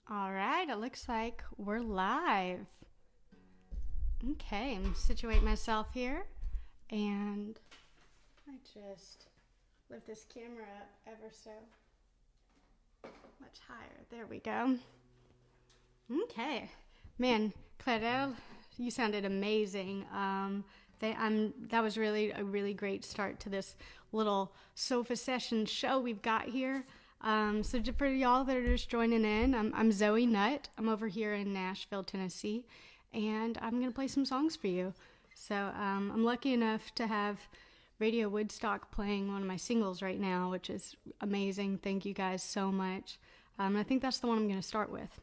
All right, it looks like we're live. Okay, I'm situate myself here, and I just lift this camera up ever so much higher. There we go. Okay, man, Claudel, you sounded amazing. That was really a really great start to this little sofa session show we've got here. So for y'all that are just joining in, I'm Zoë Nutt. I'm over here in Nashville, Tennessee, and I'm going to play some songs for you. So I'm lucky enough to have Radio Woodstock playing one of my singles right now, which is amazing. Thank you guys so much. I think that's the one I'm going to start with.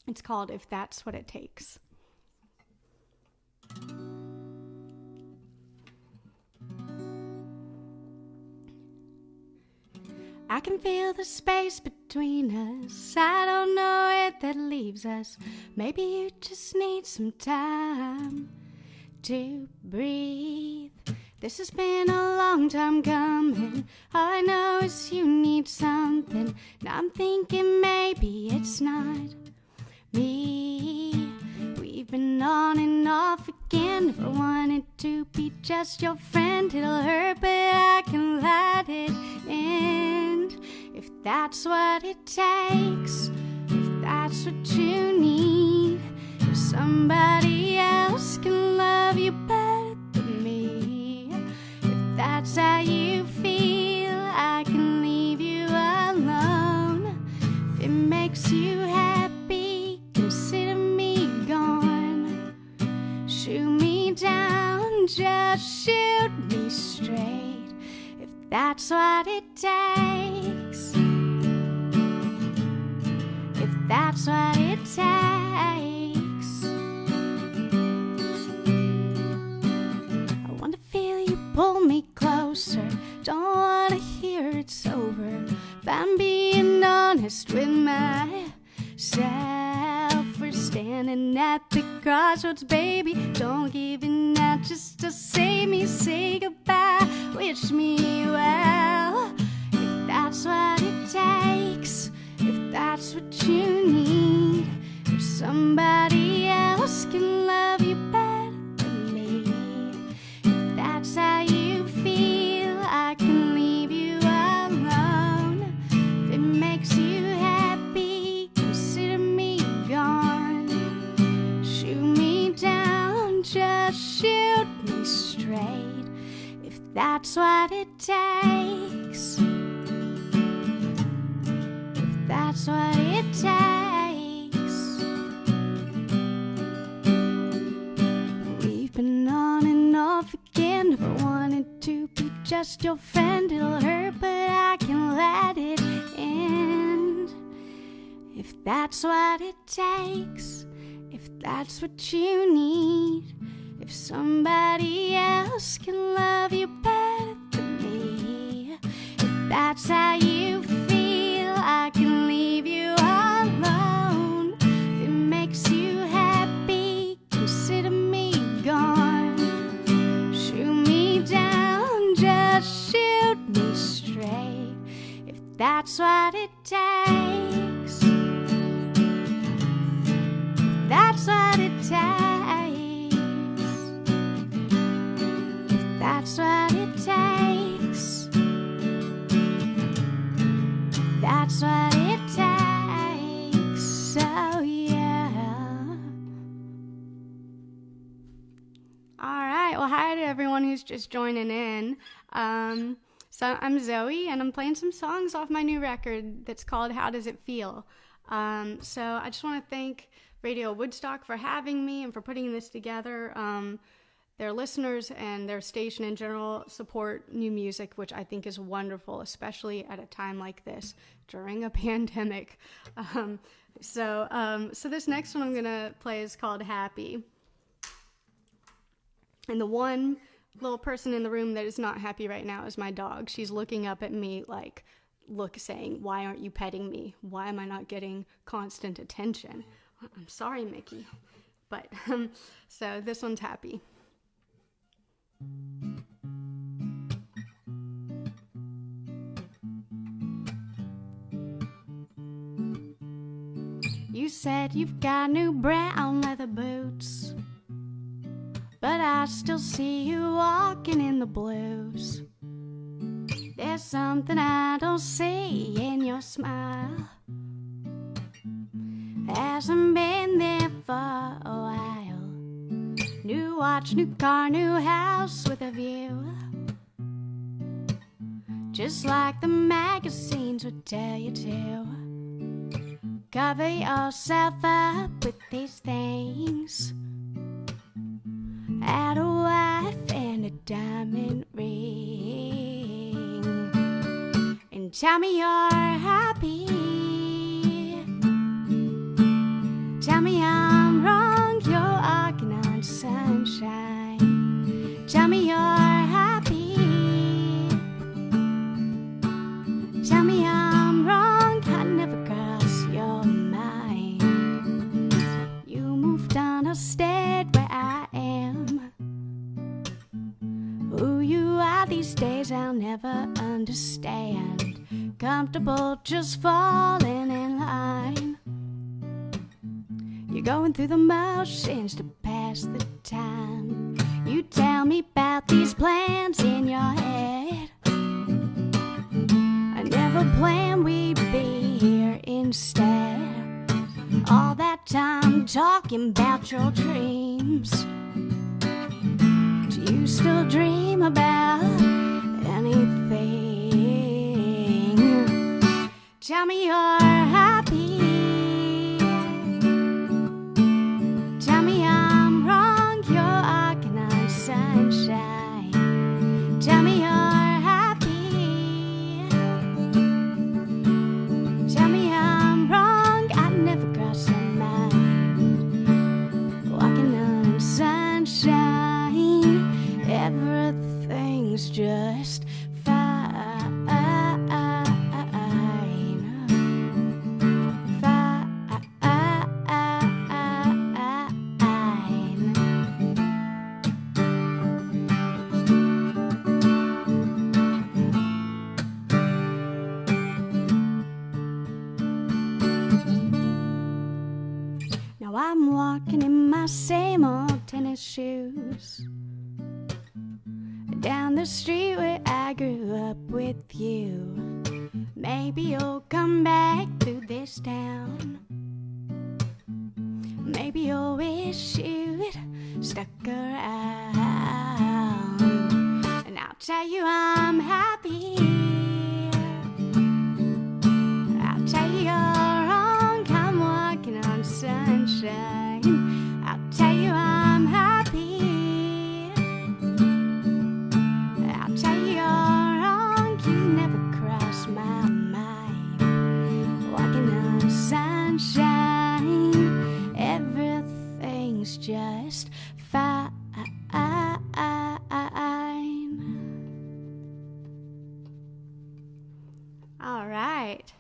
It's called If That's What It Takes. I can feel the space between us. I don't know where that leaves us. Maybe you just need some time to breathe. This has been a long time coming. All I know is you need something. Now I'm thinking maybe it's not me. We've been on and off again. If I wanted to be just your friend, it'll hurt, but I can let it end. If that's what it takes, if that's what you need, if somebody else can love you better than me, if that's how you feel, I can leave you alone. If it makes you happy, consider me gone. Shoot me down, just shoot me straight, if that's what it takes. If that's what it takes. I want to feel you pull me closer. Don't want to hear it's over. If I'm being honest with myself, we're standing at the crossroads, baby. Don't give in now just to save me. Say goodbye, wish me well. If that's what it takes, if that's what you need, if somebody else can love you better than me, if that's how you feel, I can leave you alone. If it makes you happy, consider me gone. Shoot me down, just shoot me straight, if that's what it takes. If that's what it takes. We've been on and off again. If I wanted to be just your friend, it'll hurt, but I can let it end. If that's what it takes, if that's what you need, if somebody else can love you better than me, if that's how you feel, I can leave you alone. If it makes you happy, consider me gone. Shoot me down, just shoot me straight, if that's what it takes. If that's what it takes. If that's what it takes. That's what it takes. So yeah. All right. Well, hi to everyone who's just joining in. So I'm Zoe, and I'm playing some songs off my new record that's called How Does It Feel? So I just want to thank Radio Woodstock for having me and for putting this together. Their listeners and their station in general support new music, which I think is wonderful, especially at a time like this during a pandemic. So this next one I'm gonna play is called Happy. And the one little person in the room that is not happy right now is my dog. She's looking up at me like, saying, why aren't you petting me? Why am I not getting constant attention? I'm sorry, Mickey. But, so this one's Happy. You You said you've got new brown leather boots, but I still see you walking in the blues. There's something I don't see in your smile. Hasn't been there for a while. New watch, new car, new house with a view. Just like the magazines would tell you to. Cover yourself up with these things. Had a wife and a diamond ring. And tell me you're happy. Tell me I'm wrong, you're walking on sunshine. Tell me you're happy. Tell me I'm wrong, I never cross your mind. You moved on, I stayed where I am. Who you are these days I'll never understand. Comfortable just falling in line. You're going through the motions to pass the time. You tell me about these plans in your head. I never planned we'd be here instead. All that time talking about your dreams. Do you still dream about anything? Tell me you're happy. Tell me I'm wrong, you're walking on sunshine. Tell me you're happy. Tell me I'm wrong, I never cross your mind. Walking on sunshine, everything's just fine. Now I'm walking in my same old tennis shoes down the street where I grew up with you. Maybe you'll come back to this town. Maybe you'll wish you'd stuck around. And I'll tell you I'm happy. I'll tell you you're wrong, I'm walking on sunshine. I'll tell you I'm happy. I'll tell you you're wrong, you never crossed my mind. Walking on sunshine, everything's just fine. All right.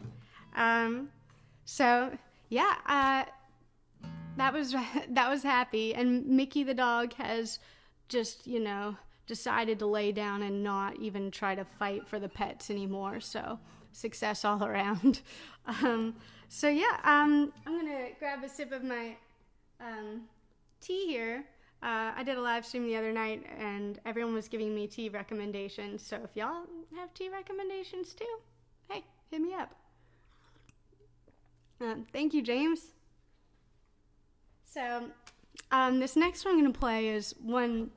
So yeah, that was happy, and Mickey the dog has just, decided to lay down and not even try to fight for the pets anymore. So success all around. So yeah, I'm gonna grab a sip of my tea here. I did a live stream the other night, and everyone was giving me tea recommendations. So if y'all have tea recommendations too, hey, hit me up. Thank you, James. So this next one I'm going to play is one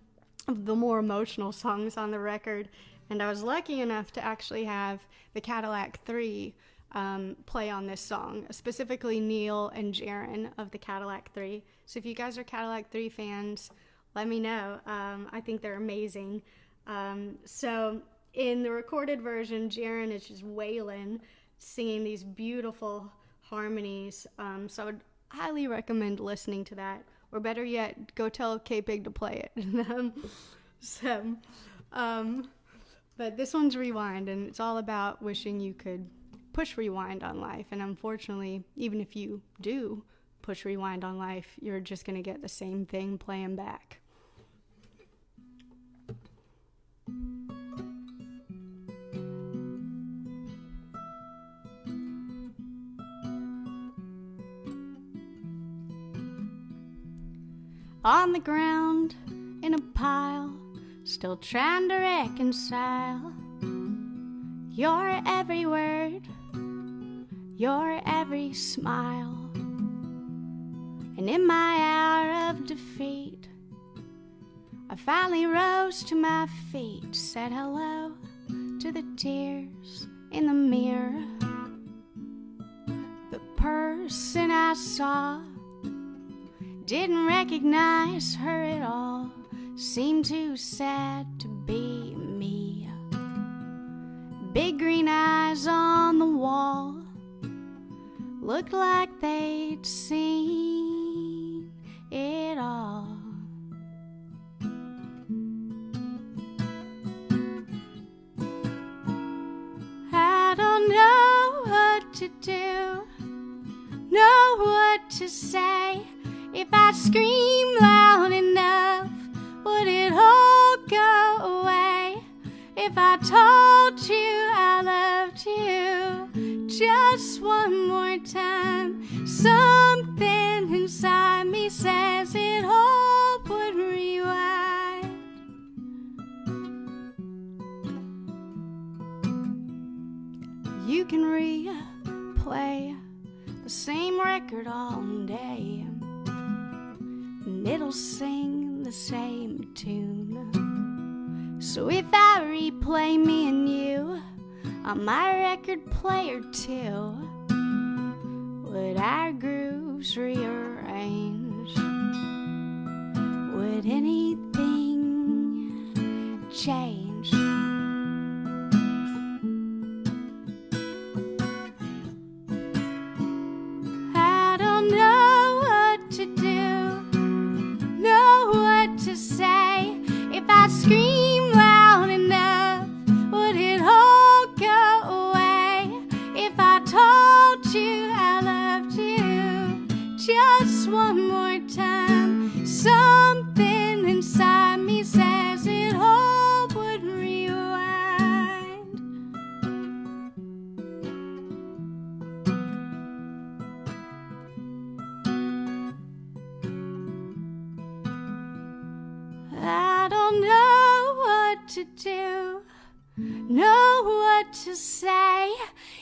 of the more emotional songs on the record, and I was lucky enough to actually have the Cadillac 3 play on this song, specifically Neil and Jaron of the Cadillac 3. So if you guys are Cadillac 3 fans, let me know. I think they're amazing. So in the recorded version, Jaron is just wailing, singing these beautiful harmonies. So I would highly recommend listening to that, or better yet, go tell K-Pig to play it. But this one's Rewind, and it's all about wishing you could push rewind on life. And unfortunately, even if you do push rewind on life, you're just going to get the same thing playing back. on the ground in a pile, still trying to reconcile your every word, your every smile. And in my hour of defeat, I finally rose to my feet, said hello to the tears in the mirror. The person I saw didn't recognize her at all, seemed too sad to be me. Big green eyes on the wall looked like they'd seen it all. I don't know what to do, know what to say. If I scream loud enough, would it all go away? If I told you I loved you just one more time, something inside me says it all would rewind. You can replay the same record all day, and it'll sing the same tune. So if I replay me and you on my record player too, would our grooves rearrange? Would anything change? I don't know what to do, know what to say. If I scream loud enough, would it all go away? If I told you I loved you just one more time, something inside me says it all would rewind. I don't know what to do, know what to say.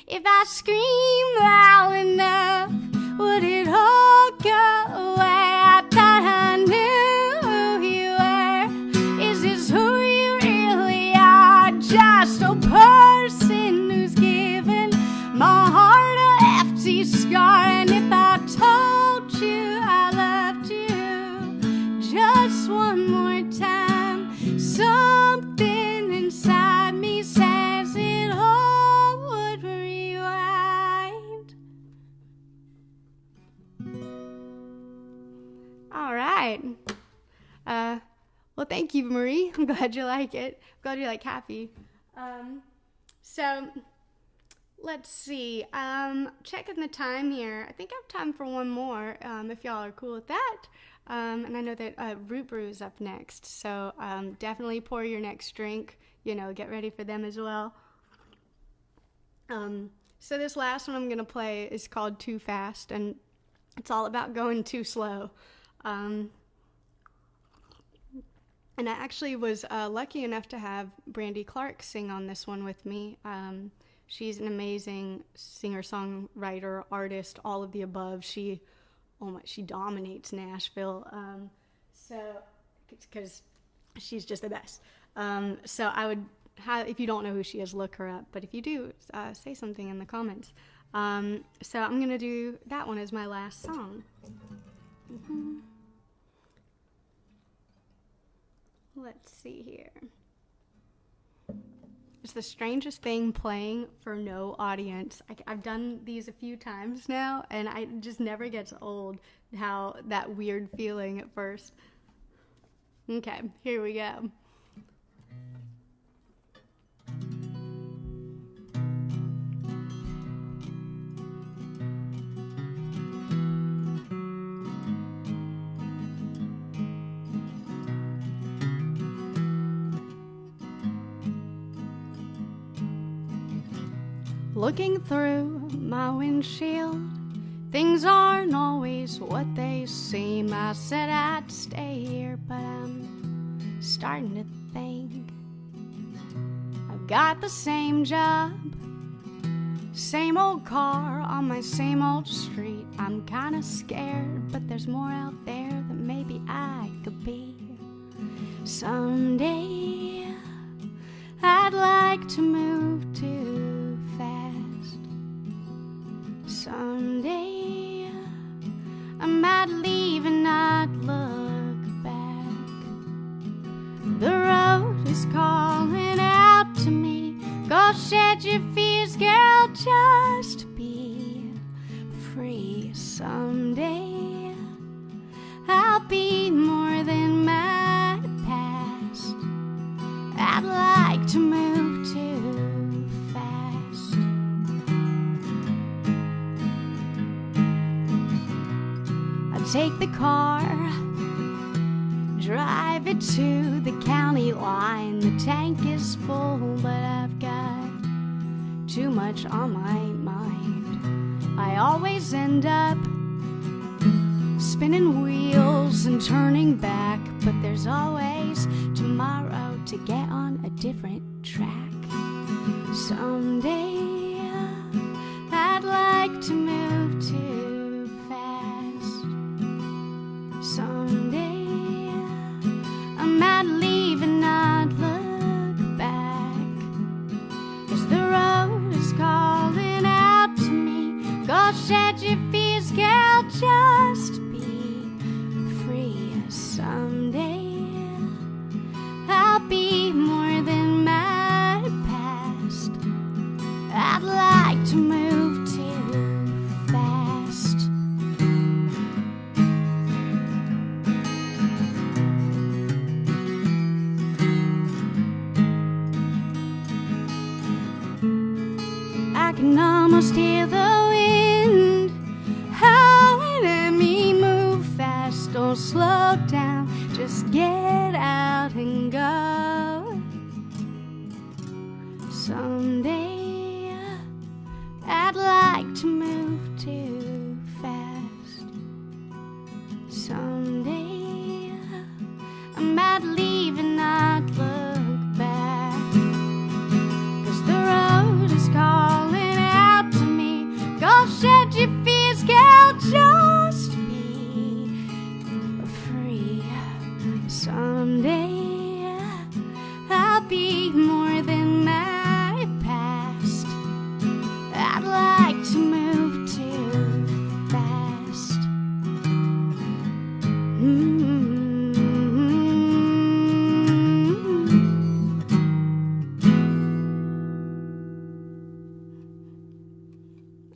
If I scream loud enough, would it all go away? I thought I knew who you were. Is this who you really are? Just a person who's given my heart an empty scar. And if I told you I loved you just one more time, something inside me says it all would rewind. All right. Well, thank you, Marie. I'm glad you like it. I'm glad you like Happy. So let's see. Checking the time here. I think I have time for one more, if y'all are cool with that. And I know that Root Brew is up next, so definitely pour your next drink. Get ready for them as well. So this last one I'm going to play is called Too Fast, and it's all about going too slow. And I actually was lucky enough to have Brandy Clark sing on this one with me. She's an amazing singer-songwriter, artist, all of the above. She dominates Nashville. Because she's just the best. So I would if you don't know who she is, look her up. But if you do, say something in the comments. So I'm gonna do that one as my last song. Mm-hmm. Let's see here. It's the strangest thing playing for no audience. I've done these a few times now, and it just never gets old, how that weird feeling at first. Okay, here we go. Looking through my windshield, Things aren't always what they seem. I said I'd stay here, but I'm starting to think I've got the same job, same old car on my same old street. I'm kinda scared, but there's more out there that maybe I could be. Someday I'd like to move too fast. Someday I might leave and not look back. The road is calling out to me. Go shed your fears, girl, just be free. Someday I'll be more than my past. I'd like to move too fast. I take the car, drive it to the county line. The tank is full, but I've got too much on my mind. I always end up spinning wheels and turning back, but there's always tomorrow to get on a different track. Someday I'd like to move too fast. Someday I might leave and not look back, 'cause the road is calling out to me. Go shed your fears, girl, just be free. Someday I'll be more than my past. I'd like to move too fast. I can almost hear the wind howling at me. Move fast, don't slow down, just get out and go. Someday I'd like to move too fast. Someday I might leave and not look back, 'cause the road is calling out to me. Go shed your fears, girl, just be free. Someday I'll be more than my past. I'd like to move too fast.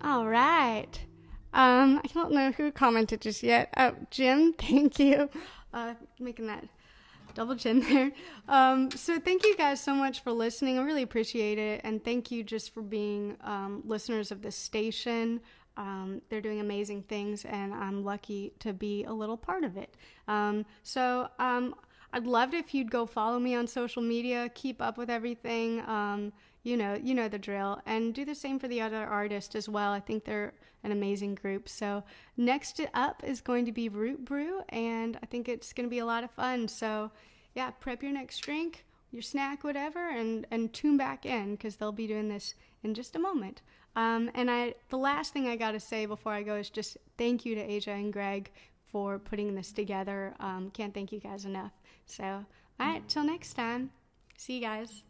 All right. I don't know who commented just yet. Oh, Jim, thank you. Making that double chin there. So thank you guys so much for listening. I really appreciate it. And thank you just for being listeners of this station. They're doing amazing things, and I'm lucky to be a little part of it. So I'd love it if you'd go follow me on social media, keep up with everything. You know the drill, and do the same for the other artists as well. I think they're an amazing group. So next up is going to be Root Brew, and I think it's going to be a lot of fun. So yeah, prep your next drink, your snack, whatever, and tune back in, because they'll be doing this in just a moment. And the last thing I got to say before I go is just thank you to Asia and Greg for putting this together. Can't thank you guys enough. So all right, till next time. See you guys.